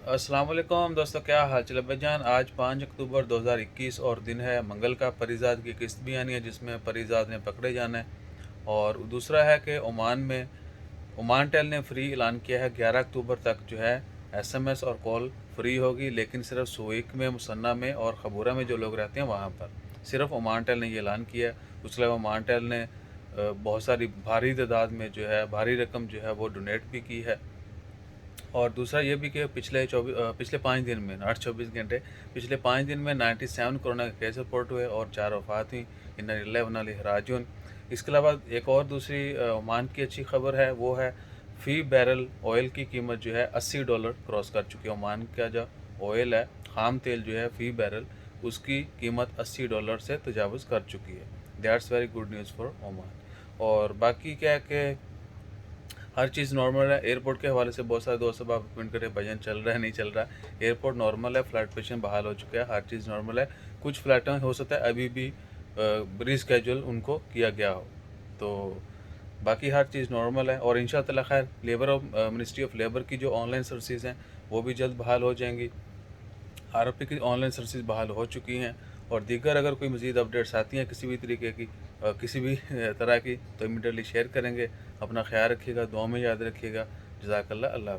अस्सलाम वालेकुम दोस्तों, क्या हाल चाल है भाईजान। आज 5 अक्टूबर 2021 और दिन है मंगल का। परीजाद की किस्त भी आनी है जिसमें परीजाद ने पकड़े जाना है। और दूसरा है कि ओमान टेल ने फ्री ऐलान किया है 11 अक्टूबर तक जो है एसएमएस और कॉल फ्री होगी, लेकिन सिर्फ सोइक में, मुसन्ना में और खबूरा में जो लोग रहते हैं वहाँ पर। सिर्फ ओमान टेल ने ये ऐलान किया है। उसके अलावा ओमान टेल ने बहुत सारी भारी तादाद में जो है भारी रकम जो है वो डोनेट भी की है। और दूसरा ये भी कि पिछले 5 दिन में 8-24 घंटे पिछले 5 दिन में 97 कोरोना के केस रिपोर्ट हुए और 4 वफ़ात हुई। इन्ना लिल्लाहि व इन्ना इलैहि राजिऊन। इसके अलावा एक और दूसरी ओमान की अच्छी खबर है, वो है फ़ी बैरल ऑयल की कीमत जो है $80 क्रॉस कर चुकी है। ओमान का जो ऑयल है, ख़ाम तेल जो है फ़ी बैरल, उसकी कीमत $80 से तजावुज़ कर चुकी है। That's very good news for Oman. और बाकी क्या है कि हर चीज़ नॉर्मल है। एयरपोर्ट के हवाले से बहुत सारे दोस्त अब आप कमेंट करें भजन चल रहा है नहीं चल रहा। एयरपोर्ट नॉर्मल है, फ़्लाइट पेशन बहाल हो चुका है, हर चीज़ नॉर्मल है। कुछ फ़्लाइटें हो सकता है अभी भी रीस्केड्यूल उनको किया गया हो, तो बाकी हर चीज़ नॉर्मल है। और इंशाअल्लाह ताला खैर मिनिस्ट्री ऑफ लेबर की जो ऑनलाइन सर्विसेज हैं वो भी जल्द बहाल हो जाएंगी। आरओपी की ऑनलाइन सर्विसेज बहाल हो चुकी हैं। और दीगर अगर कोई मज़ीद अपडेट्स आती हैं किसी भी तरीके की, किसी भी तरह की, तो इमीडिएटली शेयर करेंगे। अपना ख्याल रखिएगा, दुआ में याद रखिएगा। जज़ाकल्लाह। अल्लाह।